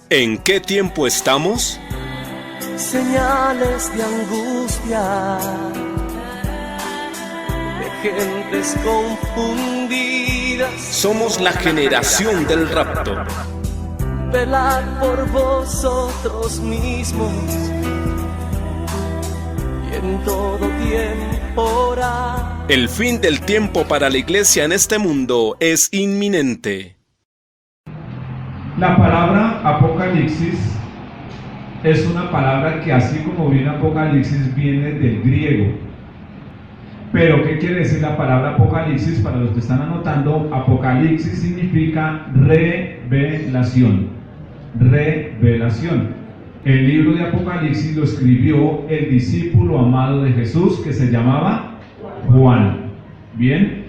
¿En qué tiempo estamos? Señales de angustia, de gentes confundidas. Somos la generación del rapto. Velad por vosotros mismos y en todo tiempo orad. El fin del tiempo para la iglesia en este mundo es inminente. La palabra Apocalipsis es una palabra que, así como viene Apocalipsis, viene del griego. Pero ¿qué quiere decir la palabra Apocalipsis? Para los que están anotando, Apocalipsis significa revelación. Revelación. El libro de Apocalipsis lo escribió el discípulo amado de Jesús, que se llamaba Juan. Bien.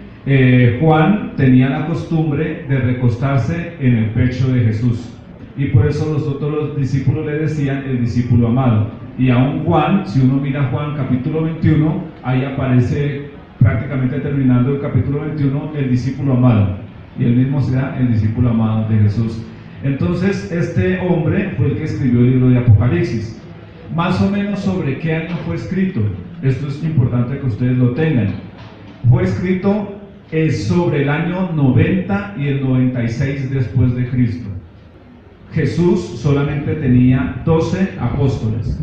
Juan tenía la costumbre de recostarse en el pecho de Jesús, y por eso los discípulos le decían el discípulo amado. Y aún Juan, si uno mira Juan capítulo 21, ahí aparece prácticamente terminando el capítulo 21 el discípulo amado, y él mismo será el discípulo amado de Jesús. Entonces este hombre fue el que escribió el libro de Apocalipsis. Más o menos sobre qué año fue escrito, esto es importante que ustedes lo tengan. Fue escrito sobre el año 90 y el 96 después de Cristo. Jesús solamente tenía 12 apóstoles,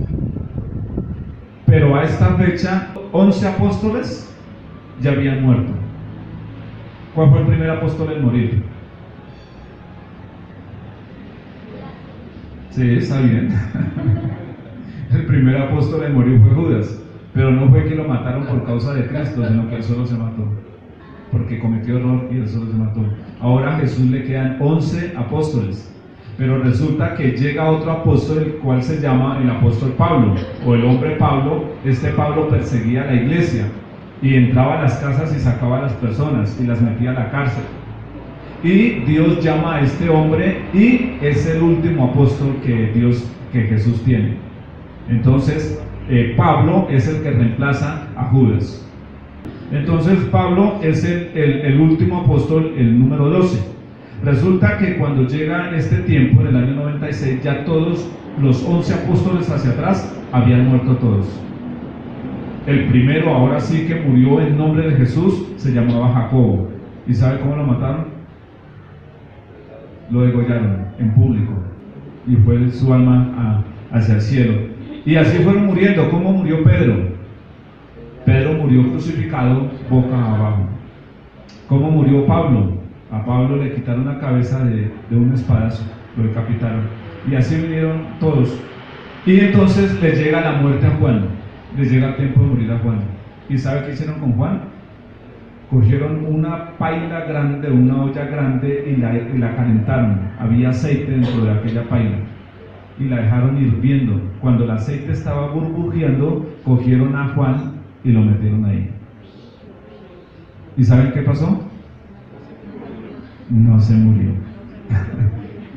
pero a esta fecha 11 apóstoles ya habían muerto. ¿Cuál fue el primer apóstol en morir? Sí, está bien. El primer apóstol en morir fue Judas, pero no fue que lo mataron por causa de Cristo, sino que él solo se mató, porque cometió error y él solo se mató. Ahora a Jesús le quedan 11 apóstoles, pero resulta que llega otro apóstol, el cual se llama el apóstol Pablo, o el hombre Pablo. Este Pablo perseguía a la iglesia y entraba a las casas y sacaba a las personas y las metía a la cárcel. Y Dios llama a este hombre y es el último apóstol que Jesús tiene. Entonces Pablo es el que reemplaza a Judas. Entonces Pablo es el último apóstol, el número 12. Resulta que cuando llega este tiempo, en el año 96, ya todos los 11 apóstoles hacia atrás habían muerto todos. El primero, ahora sí, que murió en nombre de Jesús, se llamaba Jacobo. ¿Y sabe cómo lo mataron? Lo degollaron en público y fue su alma hacia el cielo. Y así fueron muriendo. ¿Cómo murió Pedro? Pedro murió crucificado boca abajo. ¿Cómo murió Pablo? A Pablo le quitaron la cabeza de un espadazo, lo decapitaron. Y así vinieron todos. Y entonces les llega la muerte a Juan, les llega el tiempo de morir a Juan. ¿Y sabe qué hicieron con Juan? Cogieron una paila grande, una olla grande, y la calentaron. Había aceite dentro de aquella paila y la dejaron hirviendo. Cuando el aceite estaba burbujeando, cogieron a Juan y lo metieron ahí. ¿Y saben qué pasó? No se murió.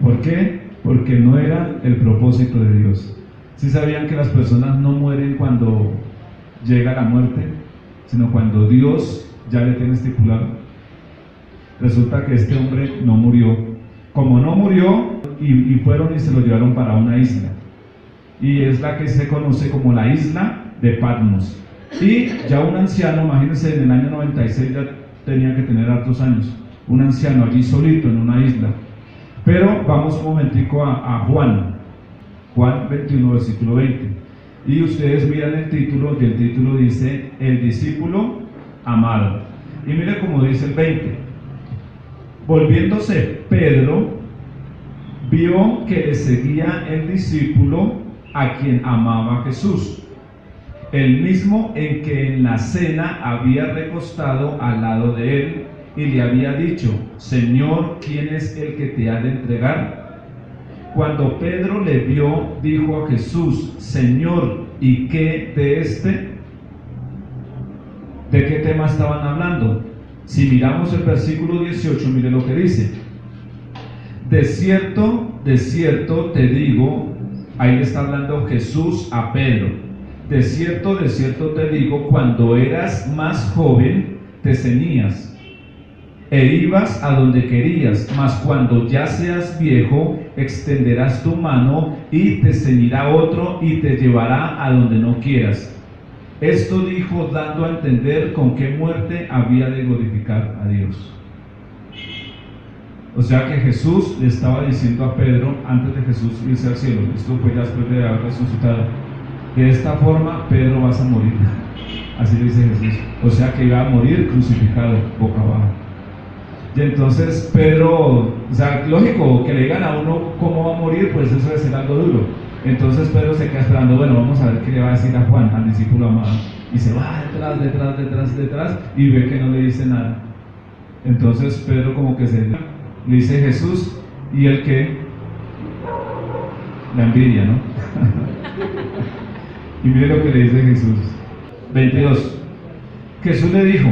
¿Por qué? Porque no era el propósito de Dios. ¿Sí sabían que las personas no mueren cuando llega la muerte, sino cuando Dios ya le tiene estipulado? Resulta que este hombre no murió. Como no murió, y fueron y se lo llevaron para una isla, y es la que se conoce como la isla de Patmos. Y ya un anciano, imagínense, en el año 96 ya tenía que tener hartos años, un anciano allí solito en una isla. Pero vamos un momentico a Juan 21, versículo 20, y ustedes miran el título, y el título dice el discípulo amado. Y mire cómo dice el 20: volviéndose Pedro, vio que le seguía el discípulo a quien amaba Jesús, el mismo en que en la cena había recostado al lado de él, y le había dicho: Señor, ¿quién es el que te ha de entregar? Cuando Pedro le vio, dijo a Jesús: Señor, ¿y qué de este? ¿De qué tema estaban hablando? Si miramos el versículo 18, mire lo que dice: de cierto te digo, ahí le está hablando Jesús a Pedro, de cierto te digo, cuando eras más joven te ceñías e ibas a donde querías, mas cuando ya seas viejo, extenderás tu mano y te ceñirá otro y te llevará a donde no quieras. Esto dijo dando a entender con qué muerte había de glorificar a Dios. O sea que Jesús le estaba diciendo a Pedro, antes de Jesús irse al cielo, esto fue ya después de haber resucitado, de esta forma Pedro vas a morir. Así le dice Jesús. O sea que iba a morir crucificado, boca abajo. Y entonces Pedro, o sea, lógico, que le digan a uno cómo va a morir, pues eso debe ser algo duro. Entonces Pedro se queda esperando, bueno, vamos a ver qué le va a decir a Juan, al discípulo amado. Y se va detrás, y ve que no le dice nada. Entonces Pedro como que le dice Jesús, ¿y el qué? La envidia, ¿no? Y mire lo que le dice Jesús. 22. Jesús le dijo,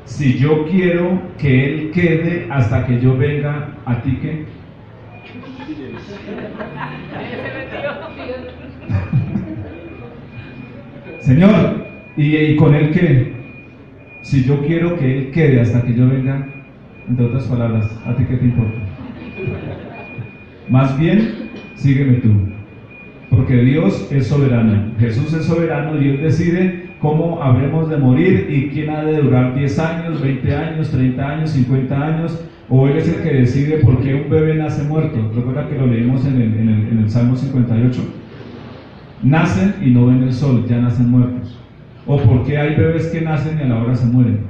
si yo quiero que él quede hasta que yo venga, ¿a ti qué? Señor, ¿y con él qué? Si yo quiero que él quede hasta que yo venga, entre otras palabras, ¿a ti qué te importa? Más bien, sígueme tú, porque Dios es soberano, Jesús es soberano y Él decide cómo habremos de morir y quién ha de durar 10 años, 20 años, 30 años, 50 años, o Él es el que decide por qué un bebé nace muerto. Recuerda que lo leímos en el Salmo 58. Nacen y no ven el sol, ya nacen muertos. O por qué hay bebés que nacen y a la hora se mueren.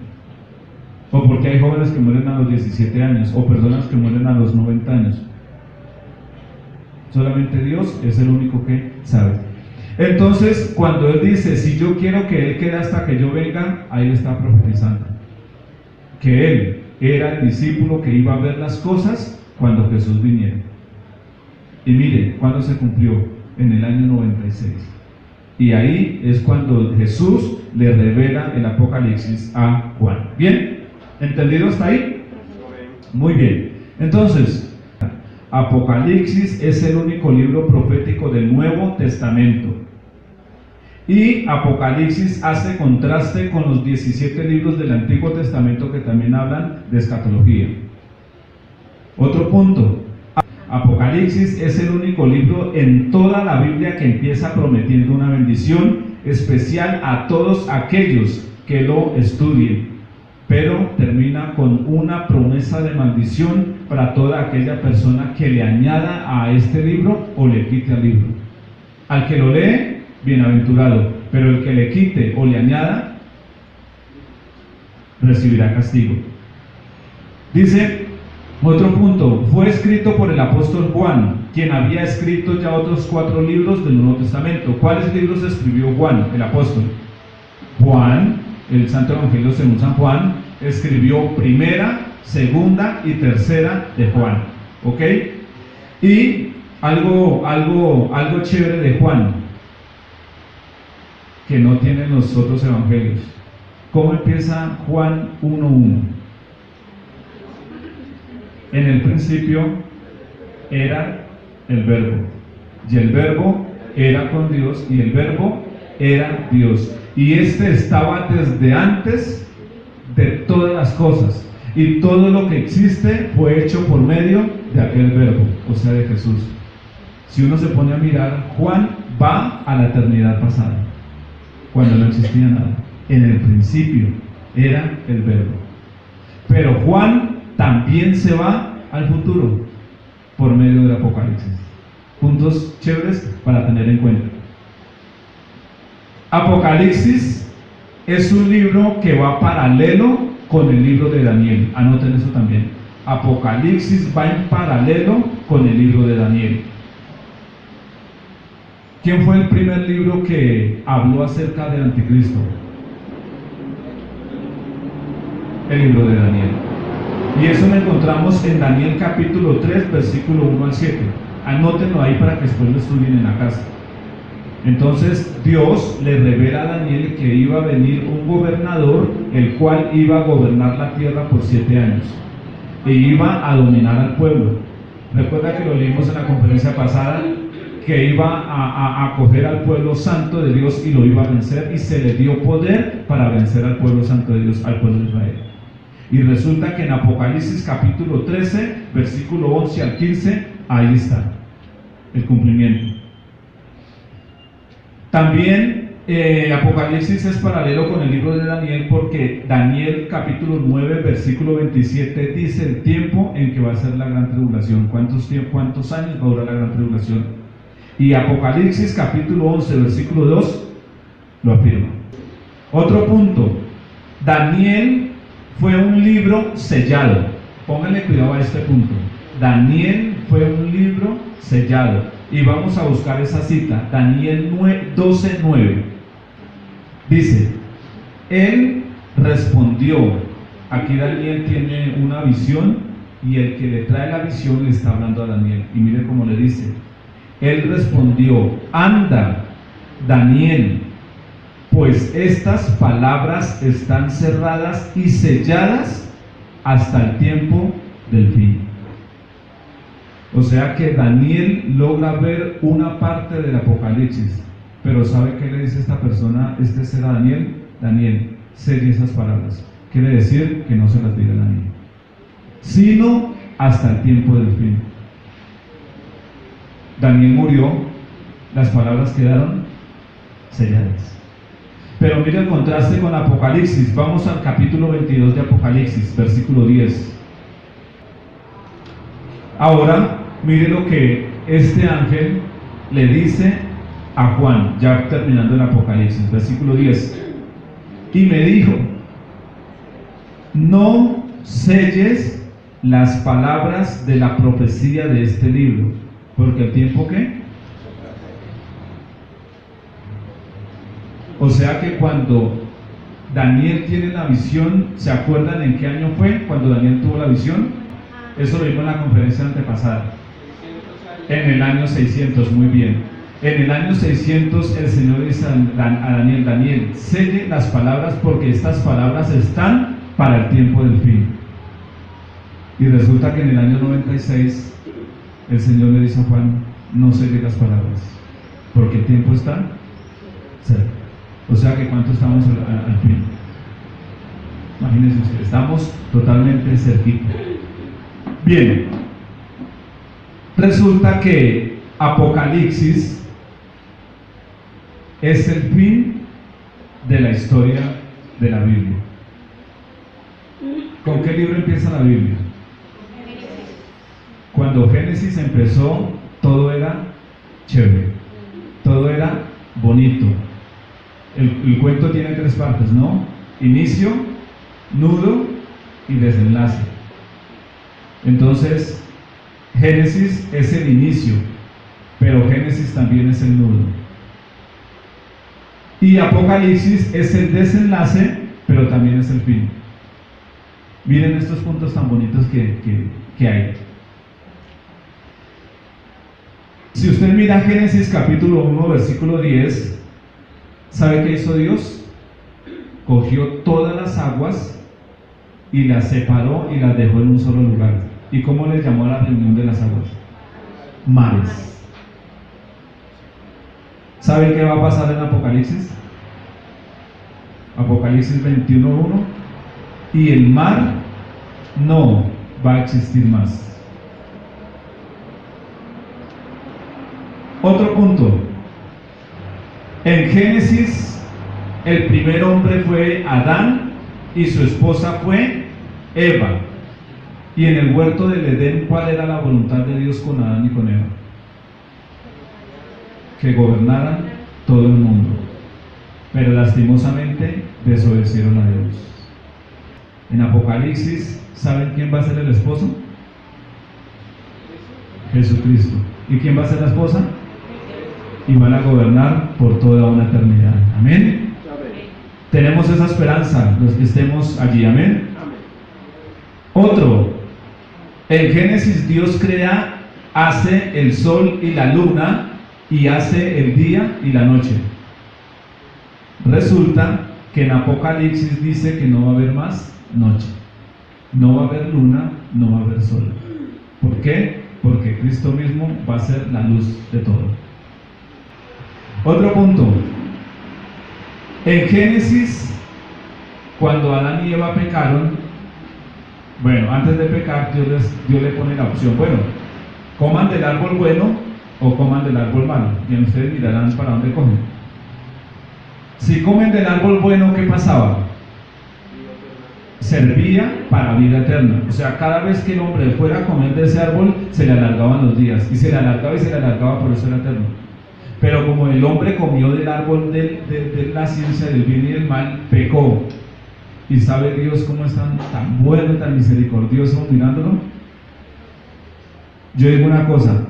O por qué hay jóvenes que mueren a los 17 años, o personas que mueren a los 90 años. Solamente Dios es el único que sabe. Entonces, cuando Él dice, si yo quiero que Él quede hasta que yo venga, ahí le está profetizando que Él era el discípulo que iba a ver las cosas cuando Jesús viniera. Y mire, ¿cuándo se cumplió? En el año 96. Y ahí es cuando Jesús le revela el Apocalipsis a Juan. ¿Bien? ¿Entendido hasta ahí? Muy bien. Entonces, Apocalipsis es el único libro profético del Nuevo Testamento. Y Apocalipsis hace contraste con los 17 libros del Antiguo Testamento que también hablan de escatología. Otro punto, Apocalipsis es el único libro en toda la Biblia que empieza prometiendo una bendición especial a todos aquellos que lo estudien, pero termina con una promesa de maldición para toda aquella persona que le añada a este libro o le quite al libro. Al que lo lee, bienaventurado, pero el que le quite o le añada, recibirá castigo. Dice, otro punto, fue escrito por el apóstol Juan, quien había escrito ya otros 4 libros del Nuevo Testamento. ¿Cuáles libros escribió Juan, el apóstol? Juan, el Santo Evangelio según San Juan, escribió primera, segunda y tercera de Juan, ¿ok? Y algo chévere de Juan, que no tienen los otros evangelios. ¿Cómo empieza Juan 1:1? En el principio era el Verbo, y el Verbo era con Dios, y el Verbo era Dios, y este estaba desde antes de todas las cosas, y todo lo que existe fue hecho por medio de aquel Verbo, o sea, de Jesús. Si uno se pone a mirar, Juan va a la eternidad pasada, cuando no existía nada. En el principio era el Verbo. Pero Juan también se va al futuro por medio del Apocalipsis. Puntos chéveres para tener en cuenta. Apocalipsis es un libro que va paralelo con el libro de Daniel. Anoten eso también. Apocalipsis va en paralelo con el libro de Daniel. ¿Quién fue el primer libro que habló acerca del anticristo? El libro de Daniel. Y eso lo encontramos en Daniel capítulo 3, versículo 1 al 7. Anótenlo ahí para que después lo estudien en la casa. Entonces Dios le revela a Daniel que iba a venir un gobernador, el cual iba a gobernar la tierra por 7 años e iba a dominar al pueblo. Recuerda que lo leímos en la conferencia pasada, que iba a acoger al pueblo santo de Dios y lo iba a vencer, y se le dio poder para vencer al pueblo santo de Dios, al pueblo de Israel. Y resulta que en Apocalipsis capítulo 13, versículo 11 al 15, ahí está el cumplimiento. También Apocalipsis es paralelo con el libro de Daniel, porque Daniel capítulo 9 versículo 27 dice el tiempo en que va a ser la gran tribulación. ¿Cuántos años va a durar la gran tribulación? Y Apocalipsis capítulo 11 versículo 2 lo afirma. Otro punto, Daniel fue un libro sellado. Pónganle cuidado a este punto. Daniel fue un libro sellado. Y vamos a buscar esa cita, Daniel 12:9. Dice, él respondió. Aquí Daniel tiene una visión y el que le trae la visión le está hablando a Daniel. Y mire cómo le dice. Él respondió, anda, Daniel, pues estas palabras están cerradas y selladas hasta el tiempo del fin. O sea que Daniel logra ver una parte del Apocalipsis, pero ¿sabe qué le dice esta persona? Este será Daniel. Daniel, selle esas palabras. Quiere decir que no se las diga a nadie, sino hasta el tiempo del fin. Daniel murió, las palabras quedaron selladas. Pero mire el contraste con Apocalipsis. Vamos al capítulo 22 de Apocalipsis, versículo 10. Ahora, mire lo que este ángel le dice a Juan, ya terminando el Apocalipsis, versículo 10. Y me dijo, no selles las palabras de la profecía de este libro, porque el tiempo ¿qué? O sea que cuando Daniel tiene la visión, ¿se acuerdan en qué año fue cuando Daniel tuvo la visión? Eso lo vimos en la conferencia antepasada. En el año 600, muy bien. En el año 600 el Señor dice a Daniel, Daniel, selle las palabras porque estas palabras están para el tiempo del fin. Y resulta que en el año 96 el Señor le dice a Juan, no selle las palabras porque el tiempo está cerca. O sea que ¿cuánto estamos al fin? Imagínense ustedes, estamos totalmente cerquita. Bien, resulta que Apocalipsis es el fin de la historia de la Biblia. ¿Con qué libro empieza la Biblia? Cuando Génesis empezó, todo era chévere, todo era bonito. El cuento tiene tres partes, ¿no? Inicio, nudo y desenlace. Entonces, Génesis es el inicio, pero Génesis también es el nudo. Y Apocalipsis es el desenlace, pero también es el fin. Miren estos puntos tan bonitos que hay. Si usted mira Génesis capítulo 1, versículo 10, ¿sabe qué hizo Dios? Cogió todas las aguas y las separó y las dejó en un solo lugar. ¿Y cómo les llamó a la reunión de las aguas? Mares. ¿Saben qué va a pasar en Apocalipsis? Apocalipsis 21:1. Y el mar no va a existir más. Otro punto. En Génesis, el primer hombre fue Adán y su esposa fue Eva. Y en el huerto del Edén, ¿cuál era la voluntad de Dios con Adán y con Eva? Que gobernaran todo el mundo. Pero lastimosamente desobedecieron a Dios. En Apocalipsis, ¿saben quién va a ser el esposo? Jesucristo. ¿Y quién va a ser la esposa? Y van a gobernar por toda una eternidad. Amén. Tenemos esa esperanza, los que estemos allí. Amén. Otro, en Génesis Dios crea, hace el sol y la luna y hace el día y la noche. Resulta que en Apocalipsis dice que no va a haber más noche, no va a haber luna, no va a haber sol. ¿Por qué? Porque Cristo mismo va a ser la luz de todo. Otro punto. En Génesis, cuando Adán y Eva pecaron, Bueno, antes de pecar, Dios le pone la opción, bueno, coman del árbol bueno o coman del árbol malo, y ustedes mirarán para dónde cogen. Si comen del árbol bueno, ¿qué pasaba? Servía para vida eterna. O sea, cada vez que el hombre fuera a comer de ese árbol, se le alargaban los días, y se le alargaba y se le alargaba, por eso era eterno. Pero como el hombre comió del árbol de la ciencia del bien y del mal, pecó. ¿Y sabe Dios cómo es tan bueno, tan misericordioso mirándolo? Yo digo una cosa,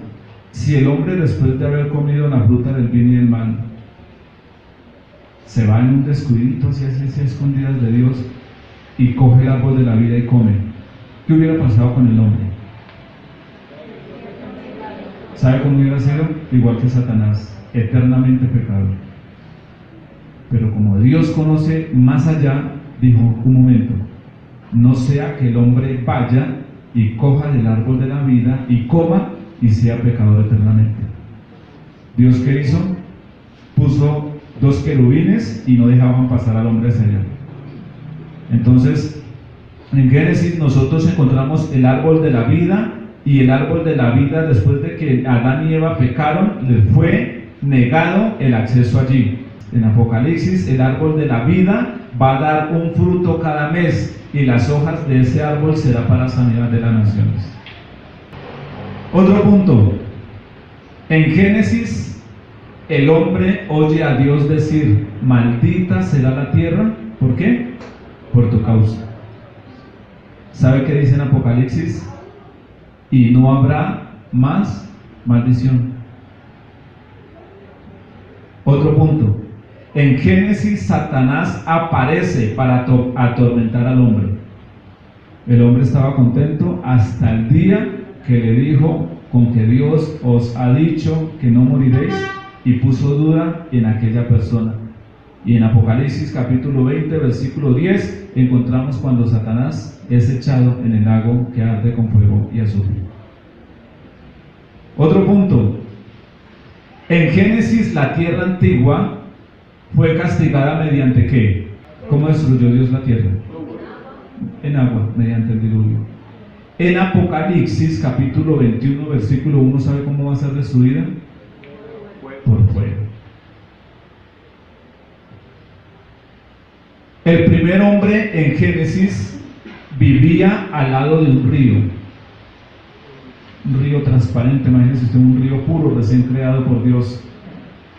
si el hombre después de haber comido la fruta del bien y del mal, se va en un descuidito hacia escondidas de Dios y coge el árbol de la vida y come, ¿qué hubiera pasado con el hombre? ¿Sabe cómo hubiera sido? Igual que Satanás, eternamente pecador. Pero como Dios conoce más allá, dijo, un momento, no sea que el hombre vaya y coja del árbol de la vida y coma y sea pecador eternamente. Dios, ¿qué hizo? Puso 2 querubines y no dejaban pasar al hombre hacia allá. Entonces, en Génesis nosotros encontramos el árbol de la vida, y el árbol de la vida, después de que Adán y Eva pecaron, les fue negado el acceso allí. En Apocalipsis, el árbol de la vida va a dar un fruto cada mes, y las hojas de ese árbol será para sanidad de las naciones. Otro punto, en Génesis el hombre oye a Dios decir, maldita será la tierra. ¿Por qué? Por tu causa. ¿Sabe qué dice en Apocalipsis? Y no habrá más maldición. Otro punto, en Génesis Satanás aparece para atormentar al hombre. El hombre estaba contento hasta el día que le dijo, con que Dios os ha dicho que no moriréis, y puso duda en aquella persona. Y en Apocalipsis capítulo 20 versículo 10 encontramos cuando Satanás es echado en el lago que arde con fuego y azufre. Otro punto, en Génesis la tierra antigua fue castigada mediante ¿qué? ¿Cómo destruyó Dios la tierra? En agua, mediante el diluvio. En Apocalipsis capítulo 21 versículo 1, ¿sabe cómo va a ser destruida? Por fuego. El primer hombre en Génesis vivía al lado de un río transparente. Imagínense usted, un río puro, recién creado por Dios,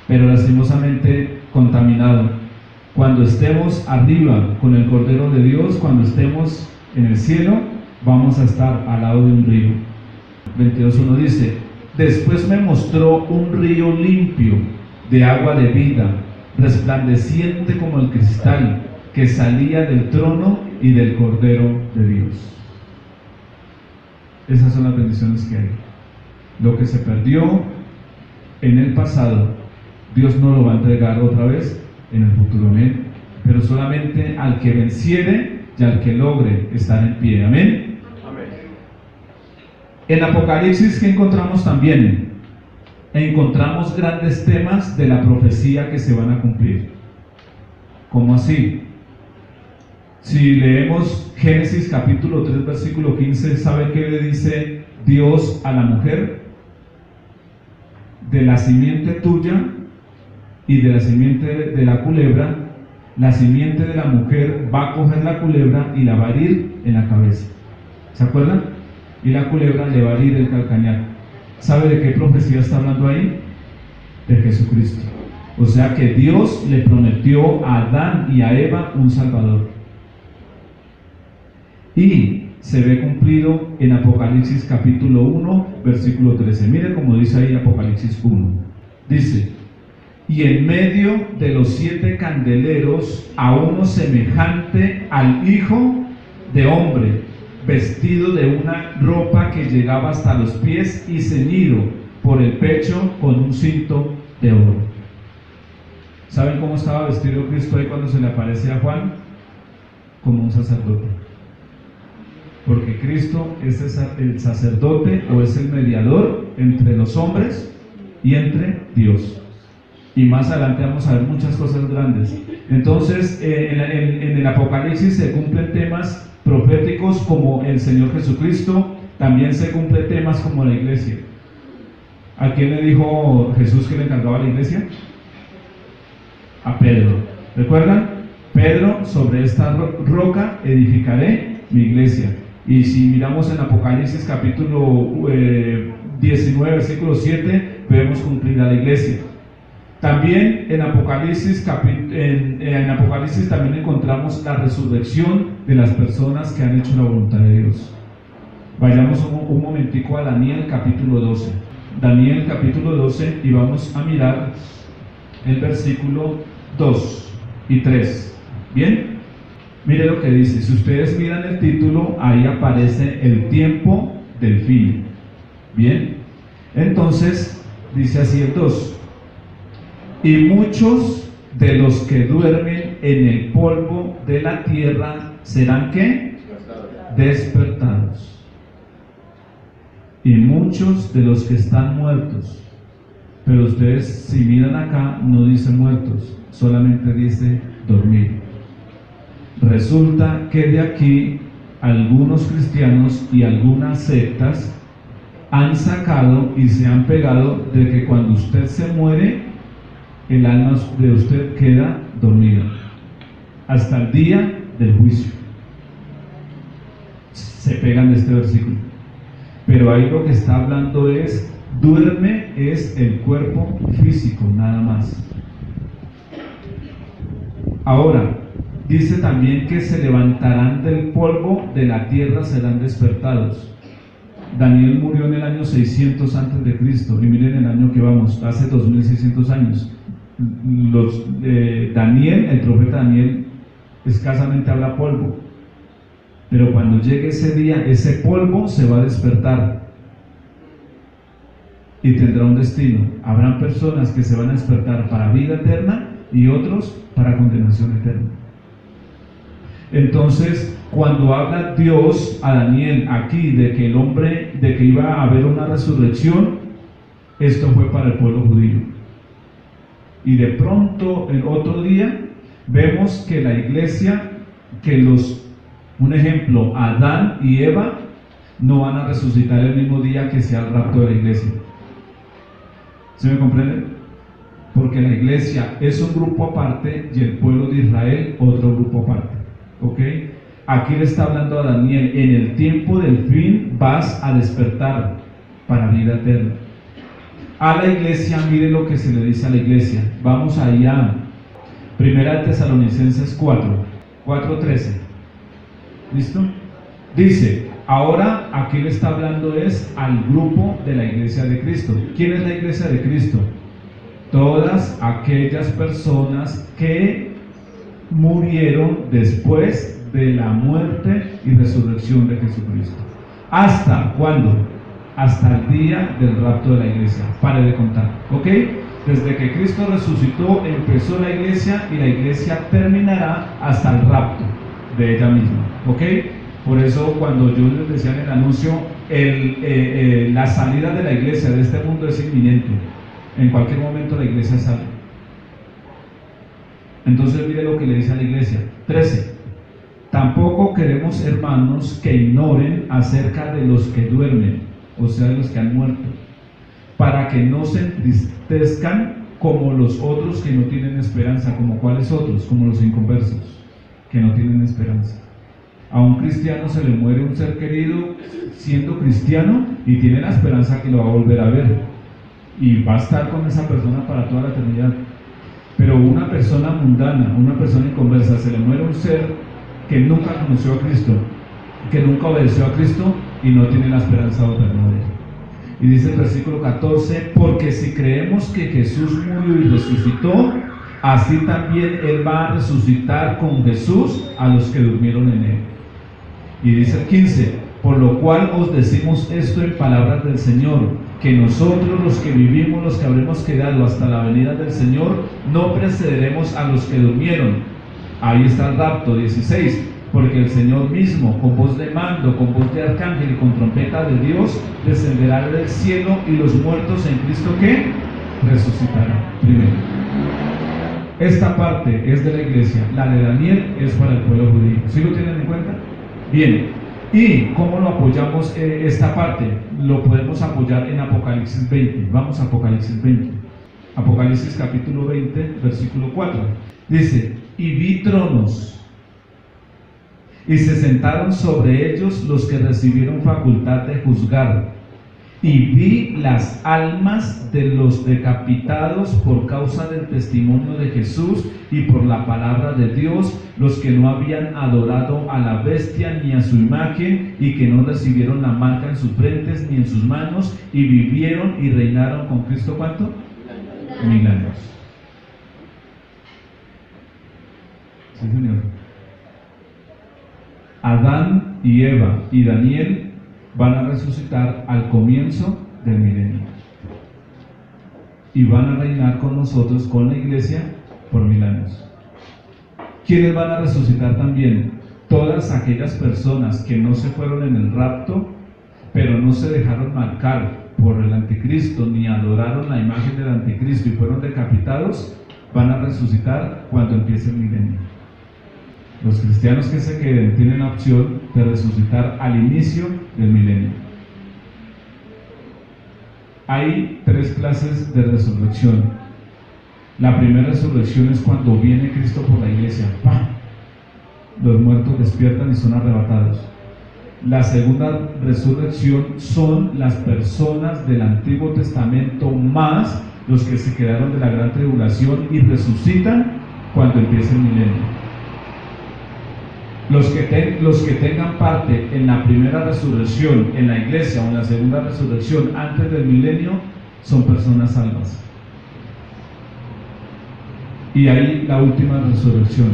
pero lastimosamente contaminado. Cuando estemos arriba con el Cordero de Dios, cuando estemos en el cielo, vamos a estar al lado de un río. 22:1 dice, después me mostró un río limpio de agua de vida, resplandeciente como el cristal, que salía del trono y del Cordero de Dios. Esas son las bendiciones que hay. Lo que se perdió en el pasado, Dios no lo va a entregar otra vez en el futuro, amén. Pero solamente al que venciere y al que logre estar en pie, amén. Amén. En Apocalipsis, ¿qué encontramos también? Encontramos grandes temas de la profecía que se van a cumplir. ¿Cómo así? Si leemos Génesis capítulo 3 versículo 15, ¿sabe qué le dice Dios a la mujer? De la simiente tuya y de la simiente de la culebra, la simiente de la mujer va a coger la culebra y la va a herir en la cabeza. ¿Se acuerdan? Y la culebra le va a herir el calcañar. ¿Sabe de qué profecía está hablando ahí? De Jesucristo. O sea que Dios le prometió a Adán y a Eva un Salvador. Y se ve cumplido en Apocalipsis capítulo 1 versículo 13. Mire cómo dice ahí Apocalipsis 1. Dice, y en medio de los 7 candeleros a uno semejante al Hijo de Hombre, vestido de una ropa que llegaba hasta los pies y ceñido por el pecho con un cinto de oro. ¿Saben cómo estaba vestido Cristo ahí cuando se le aparece a Juan? Como un sacerdote. Porque Cristo es el sacerdote, o es el mediador entre los hombres y entre Dios. Y más adelante vamos a ver muchas cosas grandes. Entonces, en el Apocalipsis se cumplen temas proféticos como el Señor Jesucristo, también se cumple temas como la iglesia. ¿A quién le dijo Jesús que le encargaba la iglesia? A Pedro. ¿Recuerdan? Pedro, sobre esta roca edificaré mi iglesia. Y si miramos en Apocalipsis capítulo 19, versículo 7, vemos cumplida la iglesia. También en Apocalipsis también encontramos la resurrección de las personas que han hecho la voluntad de Dios. Vayamos un momentico a Daniel capítulo 12. Daniel capítulo 12 y vamos a mirar el versículo 2 y 3. ¿Bien? Mire lo que dice. Si ustedes miran el título, ahí aparece el tiempo del fin. ¿Bien? Entonces, dice así el 2. Y muchos de los que duermen en el polvo de la tierra serán ¿qué? Despertados. Y muchos de los que están muertos, pero ustedes si miran acá no dice muertos, solamente dice dormir. Resulta que de aquí algunos cristianos y algunas sectas han sacado y se han pegado de que cuando usted se muere, el alma de usted queda dormida hasta el día del juicio. Se pegan de este versículo. Pero ahí lo que está hablando es, duerme es el cuerpo físico, nada más. Ahora, dice también que se levantarán del polvo de la tierra, serán despertados. Daniel murió en el año 600 antes de Cristo, y miren el año que vamos, hace 2600 años. Daniel, el profeta Daniel, escasamente habla polvo. Pero cuando llegue ese día, ese polvo se va a despertar y tendrá un destino. Habrán personas que se van a despertar para vida eterna y otros para condenación eterna. Entonces, cuando habla Dios a Daniel aquí de que iba a haber una resurrección, esto fue para el pueblo judío. Y de pronto, el otro día, vemos que la iglesia, un ejemplo, Adán y Eva no van a resucitar el mismo día que sea el rapto de la iglesia. ¿Se me comprende? Porque la iglesia es un grupo aparte y el pueblo de Israel otro grupo aparte. ¿Ok? Aquí le está hablando a Daniel, en el tiempo del fin vas a despertar para vida eterna. A la iglesia, mire lo que se le dice a la iglesia. Vamos allá. Primera Tesalonicenses 4:13. ¿Listo? Dice, ahora aquí le está hablando es al grupo de la iglesia de Cristo. ¿Quién es la iglesia de Cristo? Todas aquellas personas que murieron después de la muerte y resurrección de Jesucristo. ¿Hasta cuándo? Hasta el día del rapto de la iglesia. Pare de contar, ¿ok? Desde que Cristo resucitó empezó la iglesia y la iglesia terminará hasta el rapto de ella misma, ¿ok? Por eso cuando yo les decía en el anuncio, la salida de la iglesia de este mundo es inminente. En cualquier momento la iglesia sale. Entonces mire lo que le dice a la iglesia. 13. Tampoco queremos, hermanos, que ignoren acerca de los que duermen, o sea, de los que han muerto, para que no se entristezcan como los otros que no tienen esperanza. ¿Como cuáles otros? Como los inconversos, que no tienen esperanza. A un cristiano se le muere un ser querido siendo cristiano y tiene la esperanza que lo va a volver a ver y va a estar con esa persona para toda la eternidad. Pero una persona mundana, una persona inconversa, se le muere un ser que nunca conoció a Cristo, que nunca obedeció a Cristo y no tiene la esperanza de eterna de él. Y dice el versículo 14, porque si creemos que Jesús murió y resucitó, así también Él va a resucitar con Jesús a los que durmieron en Él. Y dice el 15, por lo cual os decimos esto en palabras del Señor, que nosotros los que vivimos, los que habremos quedado hasta la venida del Señor, no precederemos a los que durmieron. Ahí está el rapto. 16, porque el Señor mismo, con voz de mando, con voz de arcángel y con trompeta de Dios, descenderá del cielo, y los muertos en Cristo, ¿qué? Resucitarán primero. Esta parte es de la iglesia, la de Daniel es para el pueblo judío. ¿Sí lo tienen en cuenta? Bien, ¿y cómo lo apoyamos esta parte? Lo podemos apoyar en Apocalipsis 20. Vamos a Apocalipsis 20. Apocalipsis capítulo 20, versículo 4. Dice, y vi tronos, y se sentaron sobre ellos los que recibieron facultad de juzgar. Y vi las almas de los decapitados por causa del testimonio de Jesús y por la palabra de Dios, los que no habían adorado a la bestia ni a su imagen, y que no recibieron la marca en sus frentes ni en sus manos, y vivieron y reinaron con Cristo, ¿cuánto? 1000 años. Sí, señor. Adán y Eva y Daniel van a resucitar al comienzo del milenio y van a reinar con nosotros, con la iglesia, por 1000 años. ¿Quiénes van a resucitar también? Todas aquellas personas que no se fueron en el rapto, pero no se dejaron marcar por el anticristo, ni adoraron la imagen del anticristo y fueron decapitados, van a resucitar cuando empiece el milenio. Los cristianos que se queden tienen la opción de resucitar al inicio del milenio. Hay 3 clases de resurrección. La primera resurrección es cuando viene Cristo por la iglesia. ¡Pam! Los muertos despiertan y son arrebatados. La segunda resurrección son las personas del Antiguo Testamento más los que se quedaron de la gran tribulación y resucitan cuando empiece el milenio. Los que tengan parte en la primera resurrección en la iglesia o en la segunda resurrección antes del milenio son personas salvas. Y hay la última resurrección,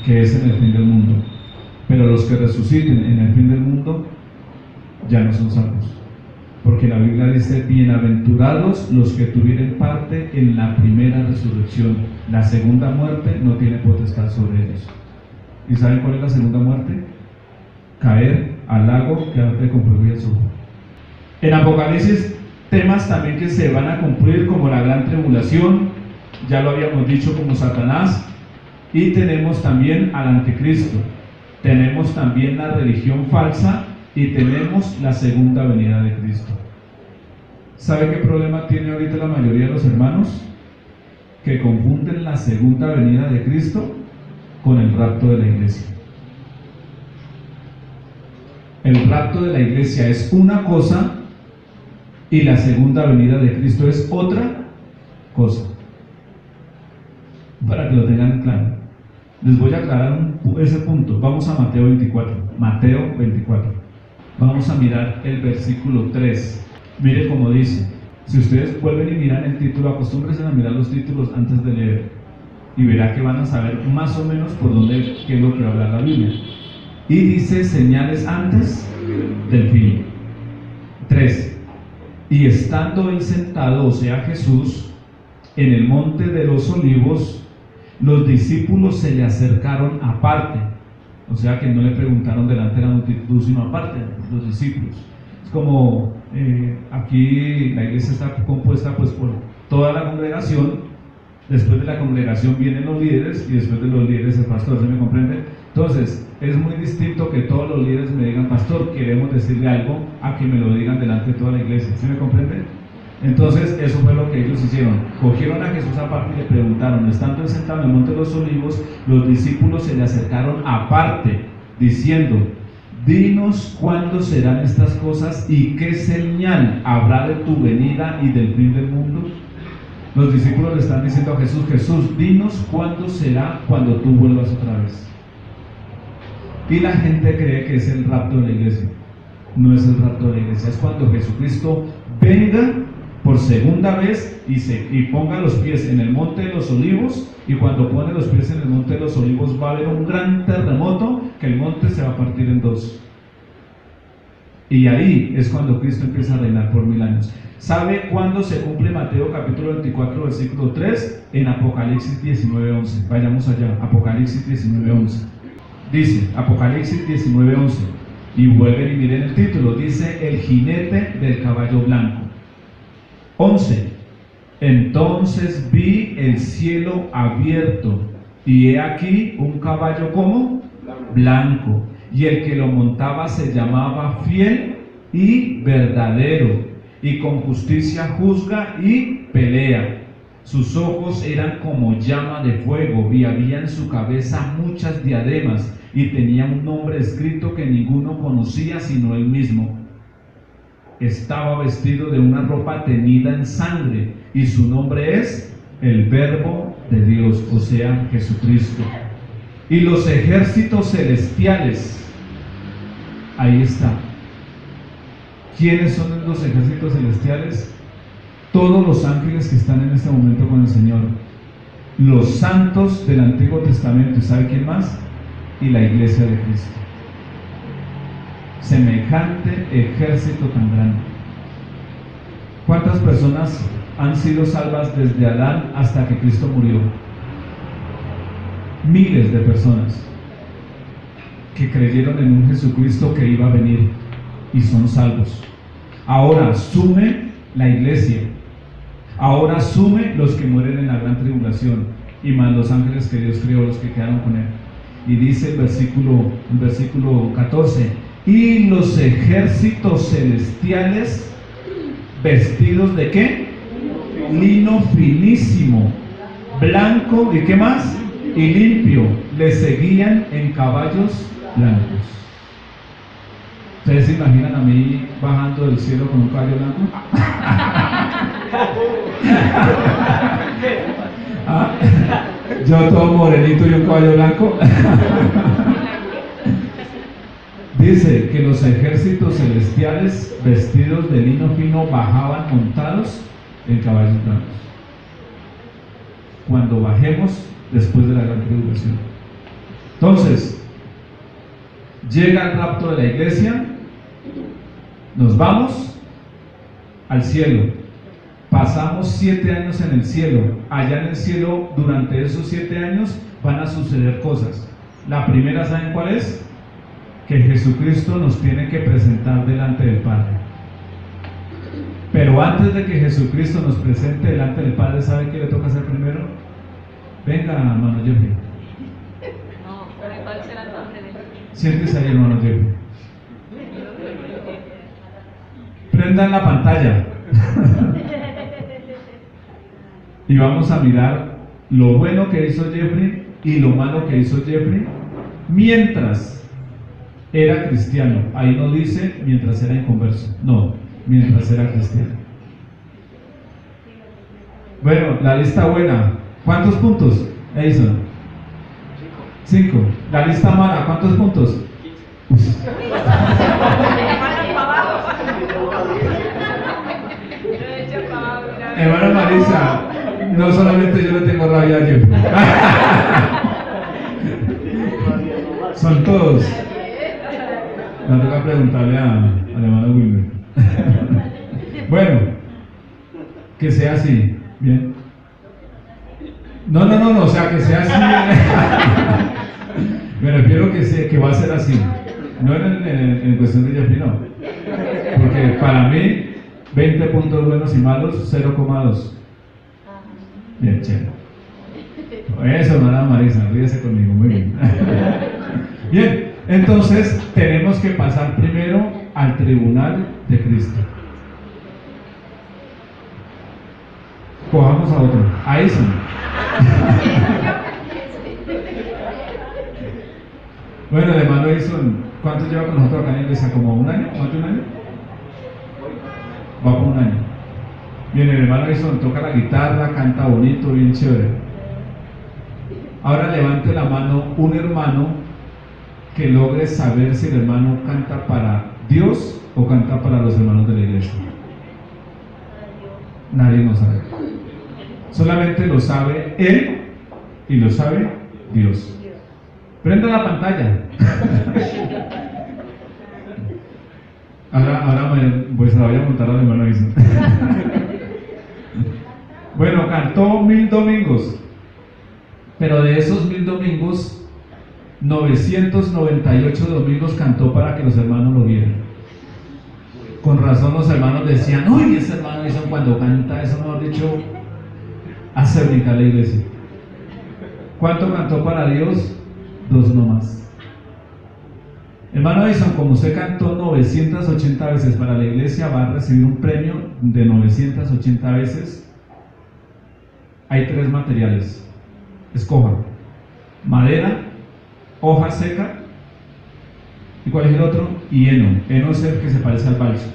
que es en el fin del mundo. Pero los que resuciten en el fin del mundo ya no son salvos, porque la Biblia dice: bienaventurados los que tuvieron parte en la primera resurrección. La segunda muerte no tiene potestad sobre ellos. ¿Y saben cuál es la segunda muerte? Caer al lago que arde con fuego y azufre. En Apocalipsis, temas también que se van a cumplir, como la gran tribulación, ya lo habíamos dicho, como Satanás, y tenemos también al anticristo, tenemos también la religión falsa y tenemos la segunda venida de Cristo. ¿Sabe qué problema tiene ahorita la mayoría de los hermanos? Que confunden la segunda venida de Cristo con el rapto de la iglesia. El rapto de la iglesia es una cosa y la segunda venida de Cristo es otra cosa. Para que lo tengan claro, les voy a aclarar ese punto. Vamos a Mateo 24. Mateo 24. Vamos a mirar el versículo 3. Mire cómo dice. Si ustedes vuelven y miran el título, acostúmbrense a mirar los títulos antes de leer, y verá que van a saber más o menos por dónde, qué es lo que va a hablar la Biblia. Y dice: señales antes del fin. 3. Y estando él sentado, o sea Jesús, en el monte de los olivos, los discípulos se le acercaron aparte. O sea que no le preguntaron delante de la multitud, sino aparte, los discípulos. Es como aquí la iglesia está compuesta pues por toda la congregación. Después de la congregación vienen los líderes y después de los líderes el pastor, ¿se me comprende? Entonces, es muy distinto que todos los líderes me digan: pastor, queremos decirle algo, a que me lo digan delante de toda la iglesia, ¿se me comprende? Entonces, eso fue lo que ellos hicieron. Cogieron a Jesús aparte y le preguntaron. Estando sentado en el monte de los olivos, los discípulos se le acercaron aparte, diciendo: dinos cuándo serán estas cosas y qué señal habrá de tu venida y del fin del mundo. Los discípulos le están diciendo a Jesús: Jesús, dinos cuándo será cuando tú vuelvas otra vez. Y la gente cree que es el rapto de la iglesia. No es el rapto de la iglesia, es cuando Jesucristo venga por segunda vez y ponga los pies en el monte de los olivos, y cuando pone los pies en el monte de los olivos va a haber un gran terremoto, que el monte se va a partir en dos. Y ahí es cuando Cristo empieza a reinar por 1000 años. ¿Sabe cuándo se cumple Mateo capítulo 24, versículo 3? En Apocalipsis 19:11. Vayamos allá, Apocalipsis 19:11. Dice, Apocalipsis 19:11. Y vuelven y miren el título. Dice: el jinete del caballo blanco. 11. Entonces vi el cielo abierto, y he aquí un caballo como blanco, y el que lo montaba se llamaba Fiel y Verdadero, y con justicia juzga y pelea. Sus ojos eran como llama de fuego, y había en su cabeza muchas diademas, y tenía un nombre escrito que ninguno conocía sino él mismo. Estaba vestido de una ropa teñida en sangre, y su nombre es el Verbo de Dios, o sea, Jesucristo. Y los ejércitos celestiales, ahí está. ¿Quiénes son los ejércitos celestiales? Todos los ángeles que están en este momento con el Señor, los santos del Antiguo Testamento, ¿sabe quién más? Y la iglesia de Cristo. Semejante ejército tan grande. ¿Cuántas personas han sido salvas desde Adán hasta que Cristo murió? Miles de personas que creyeron en un Jesucristo que iba a venir y son salvos. Ahora sume la iglesia, ahora sume los que mueren en la gran tribulación, y más los ángeles que Dios creó, los que quedaron con él. Y dice el versículo 14: y los ejércitos celestiales, vestidos ¿de qué? Lino finísimo, blanco, ¿y qué más? Y limpio, le seguían en caballos blancos. ¿Ustedes se imaginan a mí bajando del cielo con un caballo blanco? ¿Ah? Yo todo morenito y un caballo blanco. Dice que los ejércitos celestiales vestidos de lino fino bajaban montados en caballos blancos. Cuando bajemos después de la gran tribulación. Entonces, llega el rapto de la iglesia, nos vamos al cielo, pasamos 7 años en el cielo. Allá en el cielo, durante esos 7 años van a suceder cosas. La primera, ¿saben cuál es? Que Jesucristo nos tiene que presentar delante del Padre. Pero antes de que Jesucristo nos presente delante del Padre, ¿sabe qué le toca hacer primero? Venga, hermano Jeffrey. No, pero ¿cuál será el nombre de él? Siéntese ahí, hermano Jeffrey. Prendan la pantalla. Y vamos a mirar lo bueno que hizo Jeffrey y lo malo que hizo Jeffrey mientras era cristiano. Ahí no dice mientras era inconverso, no, mientras era cristiano. Bueno, la lista buena, ¿cuántos puntos, Edison? 5. La lista mala, ¿cuántos puntos? Hermana Marisa, no solamente yo le tengo rabia a Jeffrey. Son todos. Me toca preguntarle al hermano Wilmer. Bueno, que sea así, bien. No, o sea, que sea así. Me refiero que va a ser así. No en cuestión de Jeffrey, no. Porque para mí, 20 puntos buenos y malos, 0,2. Bien, chévere. Eso, hermana Marisa, ríese conmigo, muy bien. Bien, entonces tenemos que pasar primero al tribunal de Cristo. Cojamos a otro, a Edison. Bueno, el hermano Edison, ¿cuánto lleva con nosotros acá en la iglesia? ¿Como un año? ¿Más de un año? Va por un año. Bien, el hermano Edison toca la guitarra, canta bonito, bien chévere. Ahora levante la mano un hermano que logre saber si el hermano canta para Dios o canta para los hermanos de la iglesia. Nadie lo sabe. Solamente lo sabe él y lo sabe Dios. Prenda la pantalla. Ahora pues la voy a montar al hermano Edison. Bueno, cantó 1000 domingos, pero de esos 1000 domingos, 998 domingos cantó para que los hermanos lo vieran. Con razón los hermanos decían: uy, ese hermano Edison cuando canta eso, mejor dicho, hace brincar la iglesia. ¿Cuánto cantó para Dios? 2 nomás. Hermano Edison, como usted cantó 980 veces para la iglesia, va a recibir un premio de 980 veces. Hay 3 materiales. Escoja: madera, hoja seca, ¿y cuál es el otro? Y heno. Heno es el que se parece al balso.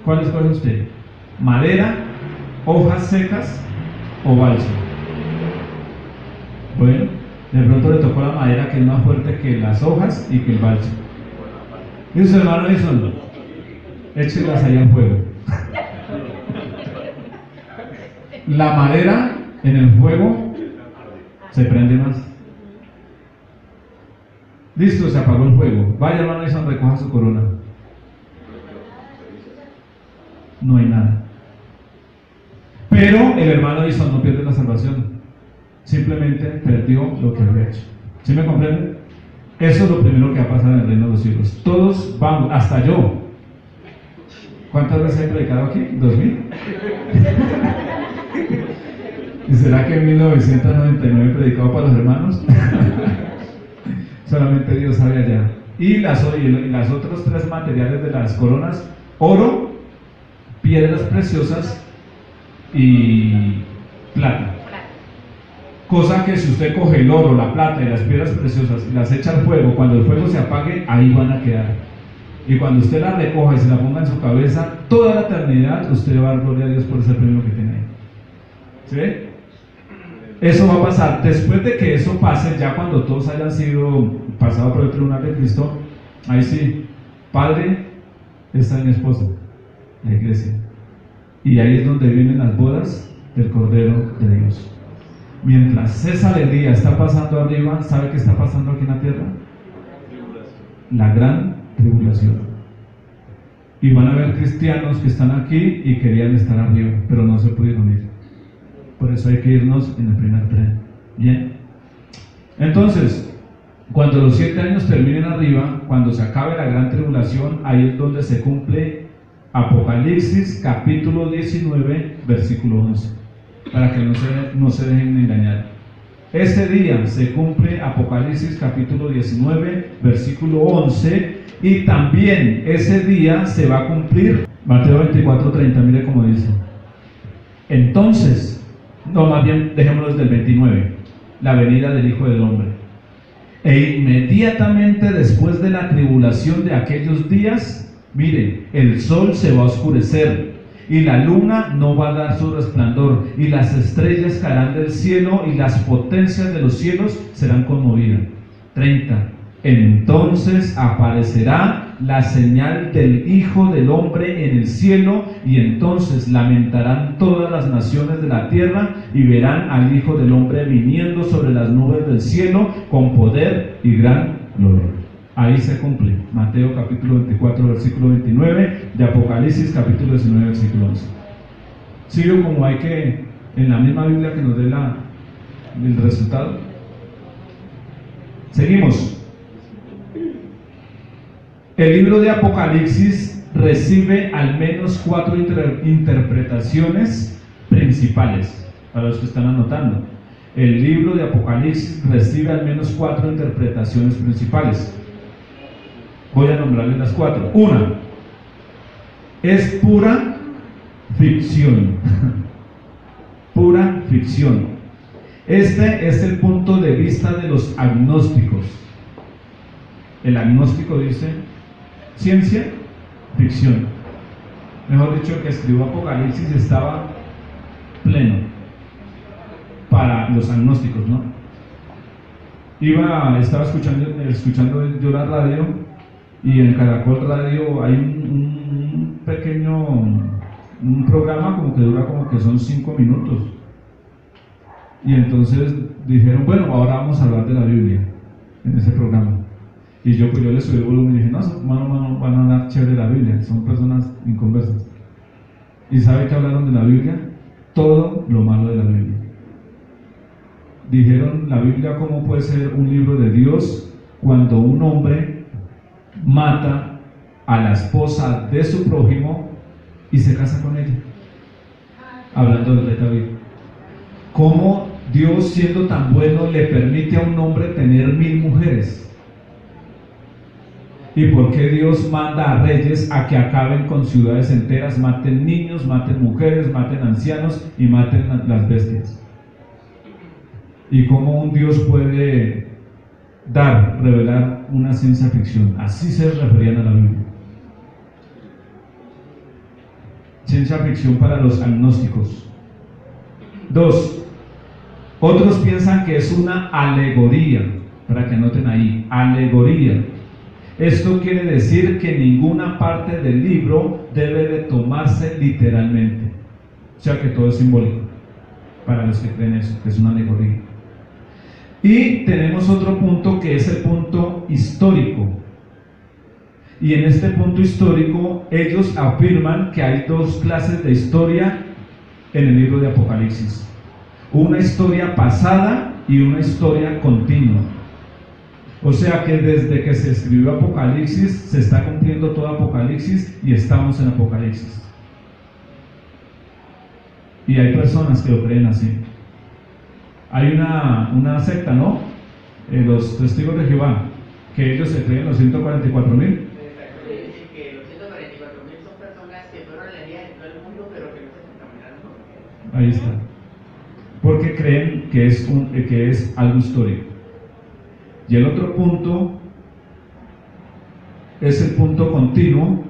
¿Cuál escoge usted? ¿Madera, hojas secas o balso? Bueno, de pronto le tocó la madera, que es más fuerte que las hojas y que el balso. Y su hermano Edison, échelas ahí al fuego. La madera en el fuego se prende más. Listo, se apagó el fuego. Vaya, hermano Edison, recoja su corona. No hay nada. Pero el hermano Edison no pierde la salvación. Simplemente perdió lo que había hecho. ¿Sí me comprenden? Eso es lo primero que va a pasar en el reino de los cielos. Todos vamos, hasta yo. ¿Cuántas veces he predicado aquí? ¿2000? ¿Y será que en 1999 he predicado para los hermanos? Solamente Dios sabe allá. Y las otros 3 materiales de las coronas: oro, piedras preciosas y plata. Cosa que si usted coge el oro, la plata y las piedras preciosas y las echa al fuego, cuando el fuego se apague, ahí van a quedar. Y cuando usted la recoja y se la ponga en su cabeza, toda la eternidad usted va a dar gloria a Dios por ese premio que tiene ahí. ¿Sí ve? Eso va a pasar. Después de que eso pase, ya cuando todos hayan sido pasados por el tribunal de Cristo, ahí sí: Padre, esta es mi esposa, la iglesia. Y ahí es donde vienen las bodas del Cordero de Dios. Mientras esa alegría está pasando arriba, ¿sabe qué está pasando aquí en la tierra? La gran tribulación. Y van a haber cristianos que están aquí y querían estar arriba, pero no se pudieron ir. Por eso hay que irnos en el primer tren. Bien. Entonces, cuando los 7 años terminen arriba, cuando se acabe la gran tribulación, ahí es donde se cumple Apocalipsis capítulo 19, versículo 11. Para que no se dejen engañar. Ese día se cumple Apocalipsis capítulo 19, versículo 11. Y también ese día se va a cumplir Mateo 24, 30. Mire cómo dice. Entonces, no, más bien dejémoslo desde el 29. La venida del Hijo del Hombre. E inmediatamente después de la tribulación de aquellos días, mire, el sol se va a oscurecer y la luna no va a dar su resplandor, y las estrellas caerán del cielo, y las potencias de los cielos serán conmovidas. 30. Entonces aparecerá la señal del Hijo del Hombre en el cielo, y entonces lamentarán todas las naciones de la tierra, y verán al Hijo del Hombre viniendo sobre las nubes del cielo con poder y gran gloria. Ahí se cumple Mateo capítulo 24, versículo 29, de Apocalipsis capítulo 19, versículo 11. ¿Sí veo cómo hay que, en la misma Biblia, que nos dé el resultado? Seguimos. El libro de Apocalipsis recibe al menos 4 interpretaciones principales, para los que están anotando. El libro de Apocalipsis recibe al menos 4 interpretaciones principales. Voy a nombrarles las 4. Una, es pura ficción. Pura ficción. Este es el punto de vista de los agnósticos. El agnóstico dice: ciencia, ficción. Mejor dicho, el que escribió Apocalipsis estaba pleno para los agnósticos, ¿no? Estaba escuchando yo la radio, y en Caracol Radio hay un pequeño programa como que dura como que son 5 minutos. Y entonces dijeron: bueno, ahora vamos a hablar de la Biblia en ese programa. Y yo le subí el volumen y dije: no, van a hablar chévere de la Biblia, son personas inconversas. ¿Y sabe qué hablaron de la Biblia? Todo lo malo de la Biblia. Dijeron: la Biblia, ¿cómo puede ser un libro de Dios cuando un hombre mata a la esposa de su prójimo y se casa con ella? Hablando del rey David. ¿Cómo Dios, siendo tan bueno, le permite a un hombre tener 1000 mujeres? ¿Y por qué Dios manda a reyes a que acaben con ciudades enteras, maten niños, maten mujeres, maten ancianos y maten las bestias? ¿Y cómo un Dios puede revelar una ciencia ficción? Así se referían a la Biblia. Ciencia ficción para los agnósticos. 2. Otros piensan que es una alegoría, para que anoten ahí, alegoría. Esto quiere decir que ninguna parte del libro debe de tomarse literalmente. O sea que todo es simbólico, para los que creen eso, que es una alegoría. Y tenemos otro punto que es el punto histórico. Y en este punto histórico, ellos afirman que hay dos clases de historia en el libro de Apocalipsis. Una historia pasada y una historia continua. O sea que desde que se escribió Apocalipsis, se está cumpliendo todo Apocalipsis y estamos en Apocalipsis. Y hay personas que lo creen así. Hay una secta, ¿no? Los testigos de Jehová, que ellos se creen los 144,000. Que los 144,000 son personas que fueron elegidas en todo el mundo, pero que no se contaminaron. Ahí está. Porque creen que es algo histórico. Y el otro punto es el punto continuo.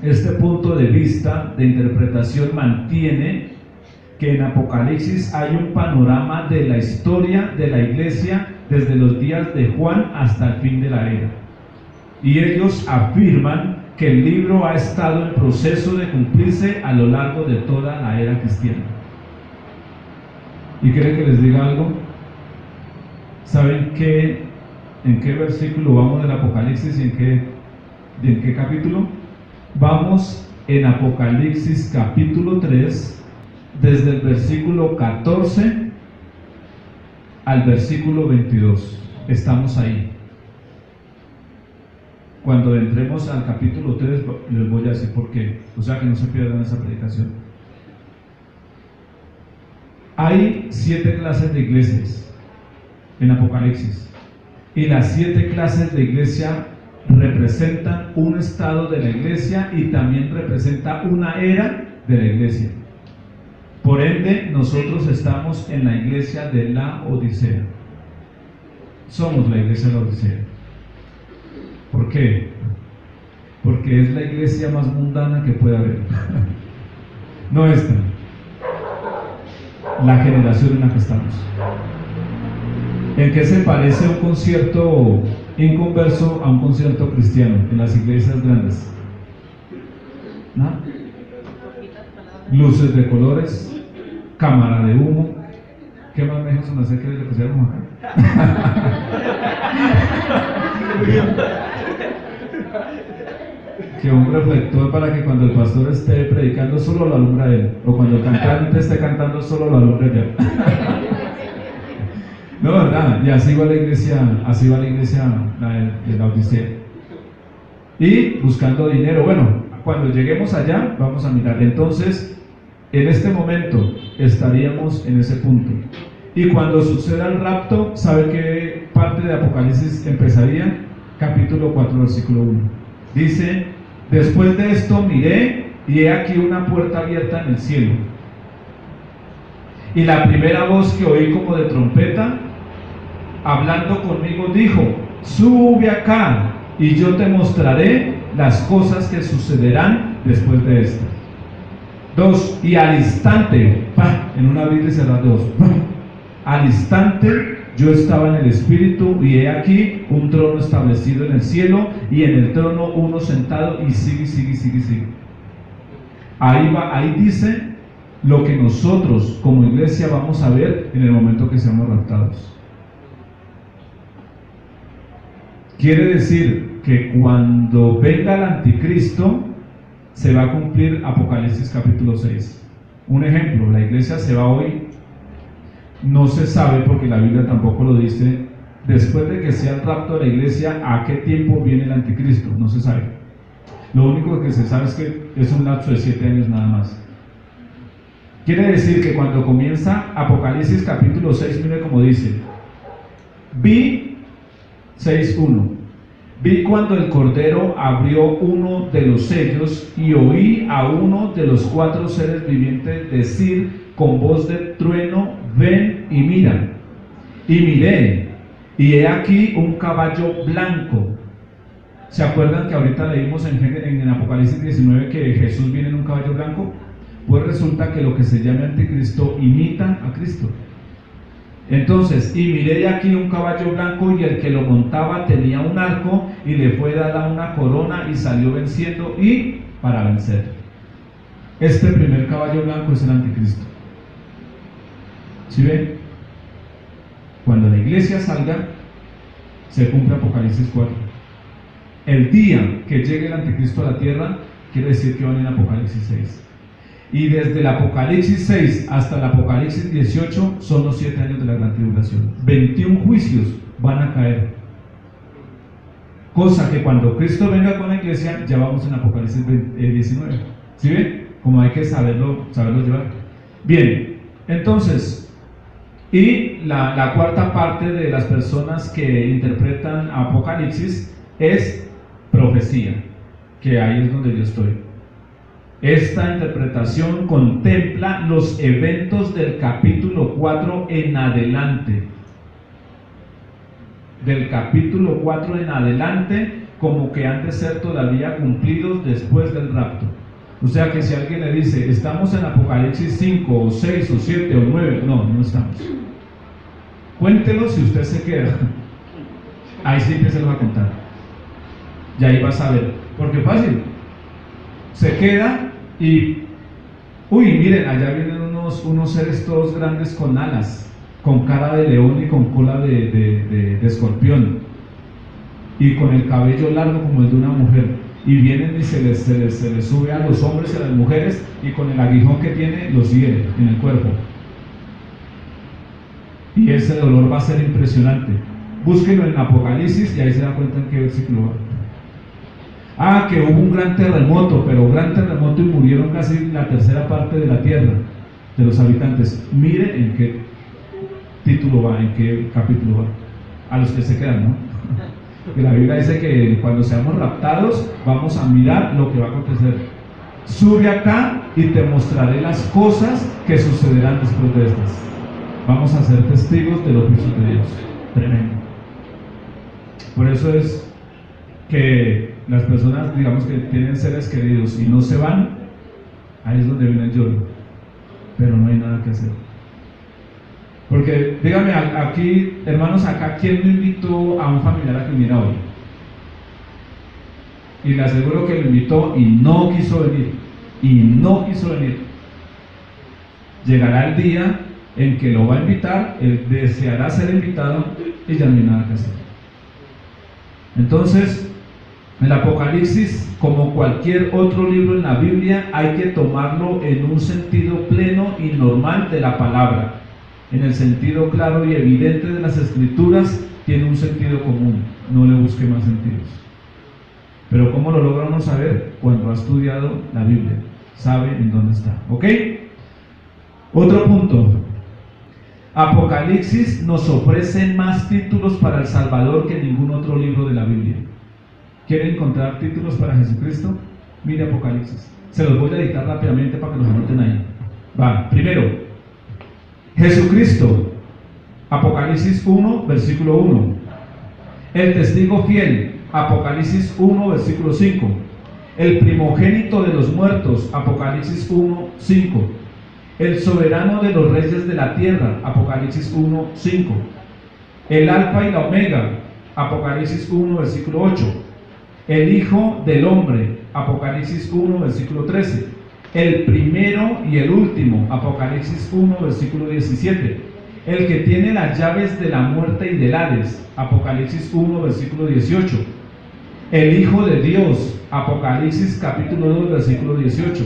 Este punto de vista, de interpretación, mantiene que en Apocalipsis hay un panorama de la historia de la iglesia desde los días de Juan hasta el fin de la era. Y ellos afirman que el libro ha estado en proceso de cumplirse a lo largo de toda la era cristiana. ¿Y quieren que les diga algo? ¿Saben en qué versículo vamos del Apocalipsis y en qué capítulo? Vamos en Apocalipsis capítulo 3, desde el versículo 14 al versículo 22. Estamos ahí. Cuando entremos al capítulo 3 les voy a decir por qué, o sea que no se pierdan esa predicación. Hay 7 clases de iglesias en Apocalipsis, y las 7 clases de iglesia representan un estado de la iglesia y también representa una era de la iglesia. Por ende, nosotros estamos en la iglesia de la Odisea. Somos la iglesia de la Odisea. ¿Por qué? Porque es la iglesia más mundana que puede haber. No esta, la generación en la que estamos. ¿En qué se parece un concierto inconverso a un concierto cristiano en las iglesias grandes? ¿No? Luces de colores, cámara de humo. ¿Qué más me dijo que le pusiéramos acá? Que un reflector para que cuando el pastor esté predicando solo lo alumbra él, o cuando el cantante esté cantando solo lo alumbra él. No, ¿verdad? Y así va la iglesia de la Odisea. Y buscando dinero. Bueno, cuando lleguemos allá vamos a mirar. Entonces, en este momento estaríamos en ese punto. Y cuando suceda el rapto, ¿sabe qué parte de Apocalipsis empezaría? Capítulo 4, versículo 1. Dice: después de esto miré, y he aquí una puerta abierta en el cielo. Y la primera voz que oí como de trompeta, hablando conmigo, dijo: sube acá, y yo te mostraré las cosas que sucederán después de esto. 2. Y al instante, en una Biblia se da 2. Al instante yo estaba en el Espíritu, y he aquí un trono establecido en el cielo, y en el trono uno sentado, y sigue. Ahí dice lo que nosotros como iglesia vamos a ver en el momento que seamos raptados. Quiere decir que cuando venga el anticristo se va a cumplir Apocalipsis capítulo 6. Un ejemplo, la iglesia se va hoy. No se sabe, porque la Biblia tampoco lo dice, después de que sea el rapto de la iglesia, ¿a qué tiempo viene el anticristo? No se sabe. Lo único que se sabe es que es un lapso de 7 años nada más. Quiere decir que cuando comienza Apocalipsis capítulo 6, mire como dice: vi 6:1. Vi cuando el Cordero abrió uno de los sellos y oí a uno de los 4 seres vivientes decir con voz de trueno: ven y mira. Y miré, y he aquí un caballo blanco. ¿Se acuerdan que ahorita leímos en Apocalipsis 19 que Jesús viene en un caballo blanco? Pues resulta que lo que se llama anticristo imita a Cristo. Entonces, y miré aquí un caballo blanco, y el que lo montaba tenía un arco, y le fue dada una corona, y salió venciendo y para vencer. Este primer caballo blanco es el anticristo. ¿Sí ven? Cuando la iglesia salga, se cumple Apocalipsis 4. El día que llegue el anticristo a la tierra, quiere decir que van en Apocalipsis 6. Y desde el Apocalipsis 6 hasta el Apocalipsis 18 son los 7 años de la gran tribulación. 21 juicios van a caer. Cosa que cuando Cristo venga con la iglesia, ya vamos en Apocalipsis 19. ¿Sí ven? Como hay que saberlo llevar. Bien, entonces, y la cuarta parte de las personas que interpretan Apocalipsis es profecía, que ahí es donde yo estoy. Esta interpretación contempla los eventos del capítulo 4 en adelante. Del capítulo 4 en adelante, como que han de ser todavía cumplidos después del rapto. O sea que si alguien le dice, estamos en Apocalipsis 5 o 6 o 7 o 9, no estamos. Cuéntelo si usted se queda. Ahí sí que se lo va a contar. Y ahí vas a ver. Porque fácil. Se queda y, uy, miren, allá vienen unos seres todos grandes con alas, con cara de león y con cola de escorpión, y con el cabello largo como el de una mujer, y vienen y se les sube a los hombres y a las mujeres, y con el aguijón que tiene los hiere en el cuerpo, y ese dolor va a ser impresionante. Búsquenlo en Apocalipsis y ahí se da cuenta en qué versículo va. Que hubo un gran terremoto, pero gran terremoto y murieron casi la tercera parte de la tierra, de los habitantes. Mire en qué título va, en qué capítulo va. A los que se quedan, ¿no? Que la Biblia dice que cuando seamos raptados vamos a mirar lo que va a acontecer. Sube acá y te mostraré las cosas que sucederán después de estas. Vamos a ser testigos de los juicios de Dios. Tremendo. Por eso es que las personas, digamos, que tienen seres queridos y no se van, ahí es donde viene el lloro, pero no hay nada que hacer. Porque, dígame, aquí, hermanos, acá, ¿quién no invitó a un familiar a que viniera hoy? Y le aseguro que lo invitó y no quiso venir. Llegará el día en que lo va a invitar, él deseará ser invitado y ya no hay nada que hacer. Entonces, el Apocalipsis, como cualquier otro libro en la Biblia, hay que tomarlo en un sentido pleno y normal de la palabra. En el sentido claro y evidente de las Escrituras, tiene un sentido común, no le busque más sentidos. Pero ¿cómo lo logramos saber? Cuando ha estudiado la Biblia, sabe en dónde está. ¿Ok? Otro punto. Apocalipsis nos ofrece más títulos para el Salvador que ningún otro libro de la Biblia. ¿Quieren encontrar títulos para Jesucristo? Mire Apocalipsis. Se los voy a dictar rápidamente para que los anoten ahí. Va, primero, Jesucristo, Apocalipsis 1, versículo 1. El testigo fiel, Apocalipsis 1, versículo 5. El primogénito de los muertos, Apocalipsis 1, 5. El soberano de los reyes de la tierra, Apocalipsis 1, 5. El alfa y la omega, Apocalipsis 1, versículo 8. El Hijo del Hombre, Apocalipsis 1, versículo 13. El primero y el último, Apocalipsis 1, versículo 17. El que tiene las llaves de la muerte y del Hades, Apocalipsis 1, versículo 18. El Hijo de Dios, Apocalipsis capítulo 2, versículo 18.